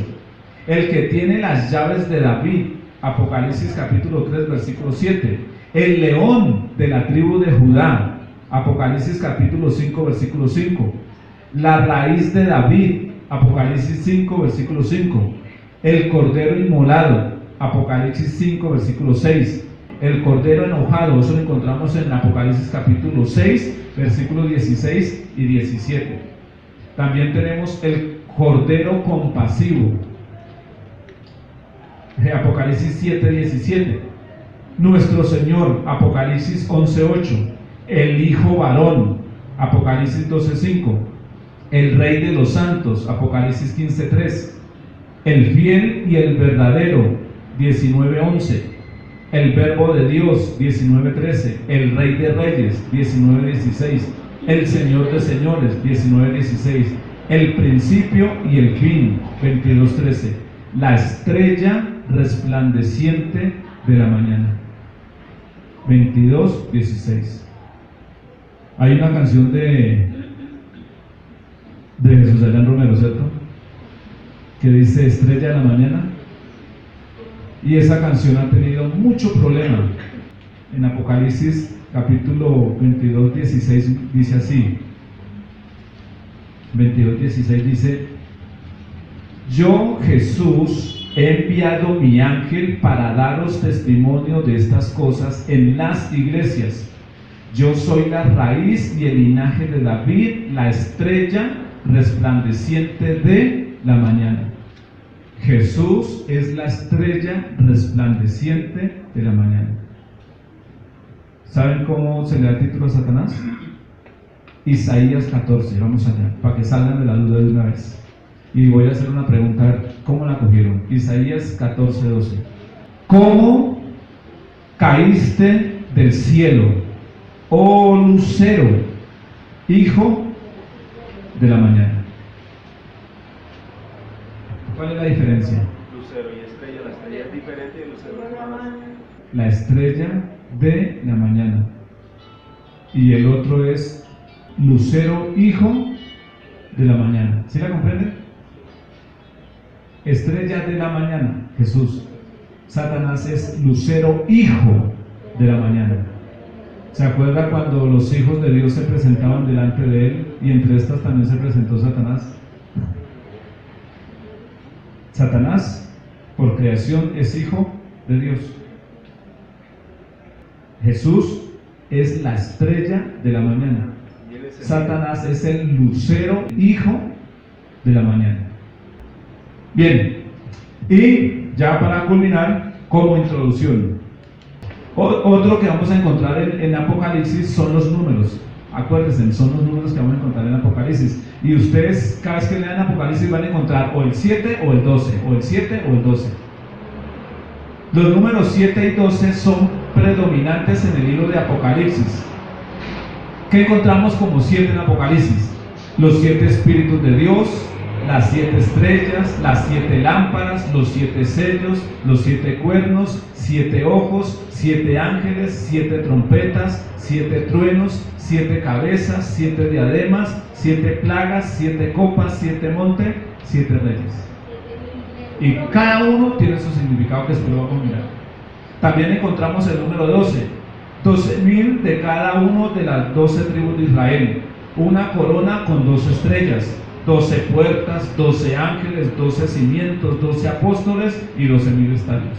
El que tiene las llaves de David, Apocalipsis capítulo 3, versículo 7. El león de la tribu de Judá, Apocalipsis capítulo 5, versículo 5. La raíz de David, Apocalipsis 5, versículo 5. El cordero inmolado, Apocalipsis 5, versículo 6. el cordero enojado, eso lo encontramos en Apocalipsis capítulo 6, versículos 16 y 17. También tenemos el cordero compasivo, Apocalipsis 7, 17. Nuestro Señor, Apocalipsis 11, 8. El Hijo varón, Apocalipsis 12, 5. El Rey de los santos, Apocalipsis 15, 3. El fiel y el verdadero, 19, 11. El Verbo de Dios, 19, 13. El Rey de reyes, 19, 16. El Señor de señores, 19, 16. El principio y el fin, 22, 13. La estrella resplandeciente de la mañana, 22, 16. Hay una canción de Jesús Adrián Romero, ¿cierto?, que dice Estrella de la mañana, y esa canción ha tenido mucho problema. En Apocalipsis capítulo 22, 16 dice así, 22, 16 dice: yo, Jesús, he enviado mi ángel para daros testimonio de estas cosas en las iglesias. Yo soy la raíz y el linaje de David, la estrella resplandeciente de la mañana. Jesús es la estrella resplandeciente de la mañana. ¿Saben cómo se le da el título a Satanás? Isaías 14, vamos allá, para que salgan de la duda de una vez. Y voy a hacer una pregunta, ¿cómo la cogieron? Isaías 14, 12. ¿Cómo caíste del cielo, oh lucero, hijo de la mañana? ¿Cuál es la diferencia? Lucero y estrella, la estrella es diferente y lucero es más. La estrella de la mañana. Y el otro es lucero, hijo de la mañana. ¿Sí la comprenden? Estrella de la mañana, Jesús. Satanás es lucero, hijo de la mañana. ¿Se acuerda cuando los hijos de Dios se presentaban delante de él y entre estas también se presentó Satanás? Satanás, por creación, es hijo de Dios. Jesús es la estrella de la mañana. Satanás es el lucero, hijo de la mañana. Bien, y ya para culminar, como introducción, otro que vamos a encontrar en Apocalipsis son los números. Acuérdense, son los números que vamos a encontrar en Apocalipsis. Y ustedes, cada vez que lean Apocalipsis, van a encontrar o el 7 o el 12, o el 7 o el 12. Los números 7 y 12 son predominantes en el libro de Apocalipsis. ¿Qué encontramos como 7 en Apocalipsis? Los 7 espíritus de Dios, las 7 estrellas, las 7 lámparas, los 7 sellos, los 7 cuernos, 7 ojos, 7 ángeles, 7 trompetas, 7 truenos, 7 cabezas, 7 diademas, 7 plagas, 7 copas, 7 montes, 7 reyes. Y cada uno tiene su significado que después lo vamos a mirar. También encontramos el número 12, 12.000 de cada uno de las 12 tribus de Israel, una corona con 12 estrellas, 12 puertas, 12 ángeles, 12 cimientos, 12 apóstoles y 12.000 estadios.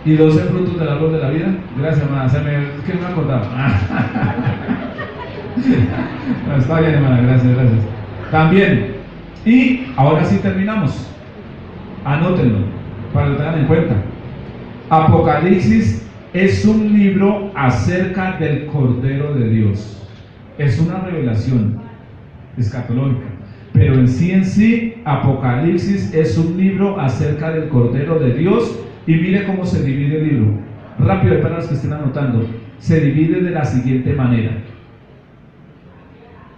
¿Y 12 frutos del árbol de la vida? Gracias, hermana. Es que no me acordaba. No, está bien, hermana. Gracias. También, y ahora sí terminamos. Anótenlo para que lo tengan en cuenta. Apocalipsis es un libro acerca del Cordero de Dios. Es una revelación escatológica. Pero en sí, Apocalipsis es un libro acerca del Cordero de Dios. Y mire cómo se divide el libro. Rápido para los que estén anotando. Se divide de la siguiente manera.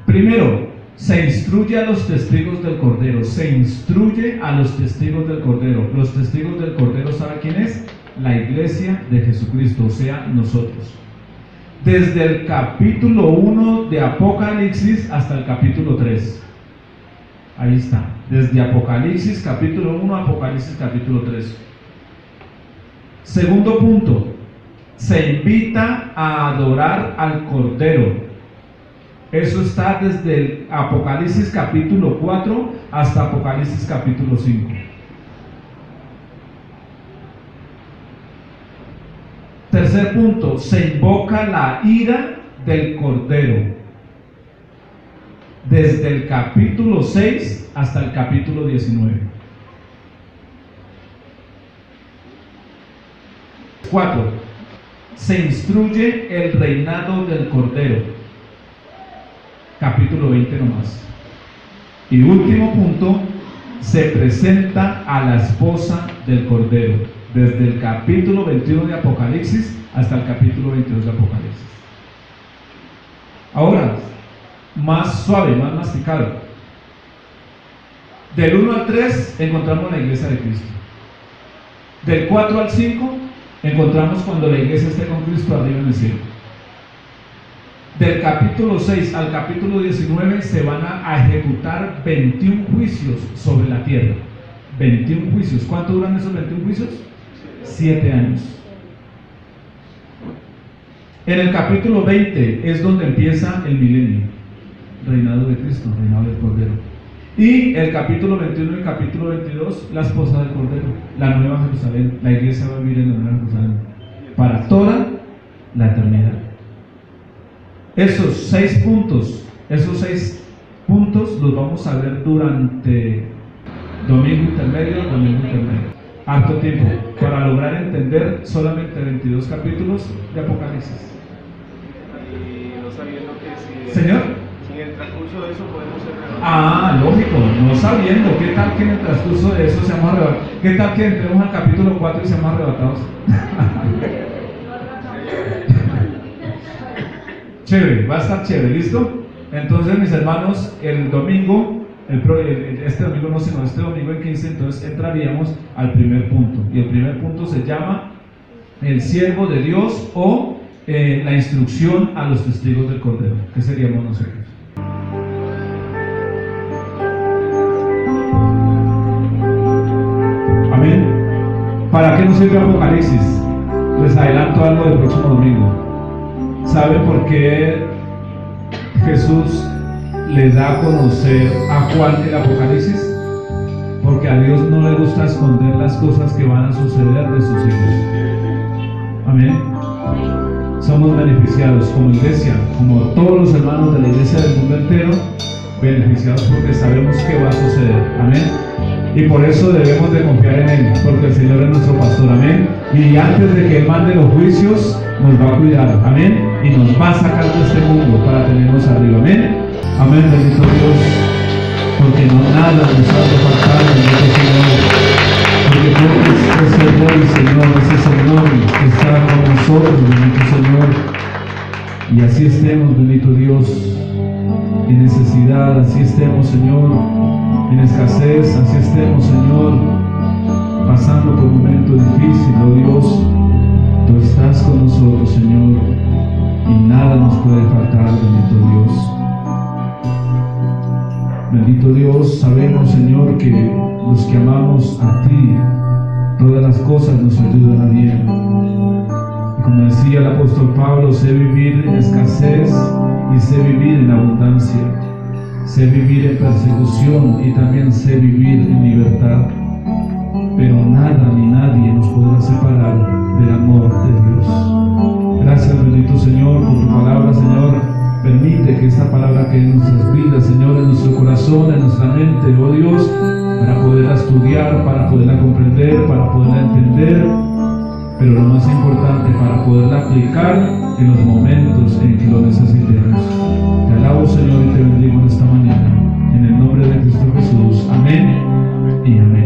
Primero, se instruye a los testigos del Cordero. Se instruye a los testigos del Cordero. Los testigos del Cordero, ¿sabe quién es? La iglesia de Jesucristo, o sea, nosotros. Desde el capítulo 1 de Apocalipsis hasta el capítulo 3. Ahí está. Desde Apocalipsis capítulo 1 a Apocalipsis capítulo 3. Segundo punto, se invita a adorar al Cordero. Eso está desde el Apocalipsis capítulo 4 hasta Apocalipsis capítulo 5. Tercer punto, se invoca la ira del Cordero. Desde el capítulo 6 hasta el capítulo 19. 4. Se instruye el reinado del Cordero. Capítulo 20 nomás. Y último punto, se presenta a la esposa del Cordero. Desde el capítulo 21 de Apocalipsis hasta el capítulo 22 de Apocalipsis. Ahora, más suave, más masticado. Del 1 al 3 encontramos la iglesia de Cristo. Del 4 al 5 encontramos cuando la iglesia esté con Cristo arriba en el cielo. Del capítulo 6 al capítulo 19 se van a ejecutar 21 juicios sobre la tierra. 21 juicios. ¿Cuánto duran esos 21 juicios? 7 años. En el capítulo 20 es donde empieza el milenio, reinado de Cristo, reinado del Cordero. Y el capítulo 21 y el capítulo 22, la esposa del Cordero, la nueva Jerusalén. La iglesia va a vivir en la nueva Jerusalén para toda la eternidad. Esos 6 puntos los vamos a ver durante domingo intermedio. Harto tiempo para lograr entender solamente 22 capítulos de Apocalipsis. Y no sabiendo que Señor, si en el transcurso de eso podemos ser lógico, no sabiendo. ¿Qué tal que en el transcurso de eso seamos arrebatados? ¿Qué tal que entremos al capítulo 4 y seamos arrebatados? Chévere, va a estar chévere, ¿listo? Entonces, mis hermanos, el domingo, este domingo no, sino este domingo en 15, entonces entraríamos al primer punto. Y el primer punto se llama el siervo de Dios o la instrucción a los testigos del Cordero, que seríamos nosotros. Amén. ¿Para qué nos sirve Apocalipsis? Les adelanto algo del próximo domingo. ¿Saben por qué Jesús le da a conocer a Juan el Apocalipsis? Porque a Dios no le gusta esconder las cosas que van a suceder de sus hijos. Amén. Somos beneficiados como iglesia, como todos los hermanos de la iglesia del mundo entero, beneficiados porque sabemos qué va a suceder. Amén. Y por eso debemos de confiar en Él, porque el Señor es nuestro pastor. Amén. Y antes de que Él mande los juicios, nos va a cuidar. Amén. Y nos va a sacar de este mundo para tenernos arriba. Amén. Amén, bendito Dios. Porque no nada nos ha de faltar, bendito Señor. Porque tú es el Rey, Señor, ese Señor que está con nosotros, bendito Señor. Y así estemos, bendito Dios, en necesidad, así estemos, Señor, en escasez, así estemos, Señor, pasando por un momento difícil, oh Dios, tú estás con nosotros, Señor, y nada nos puede faltar, bendito Dios. Bendito Dios, sabemos, Señor, que los que amamos a ti, todas las cosas nos ayudan a bien. Y como decía el apóstol Pablo, sé vivir en escasez y sé vivir en abundancia. Sé vivir en persecución y también sé vivir en libertad. Pero nada ni nadie nos podrá separar del amor de Dios. Gracias, bendito Señor, por tu palabra, Señor. Permite que esta palabra quede en nuestras vidas, Señor, en nuestro corazón, en nuestra mente, oh Dios, para poderla estudiar, para poderla comprender, para poderla entender, pero lo más importante, para poderla aplicar en los momentos en que lo necesitemos. Te alabo, Señor, y te bendigo en esta mañana. En el nombre de Cristo Jesús. Amén y amén.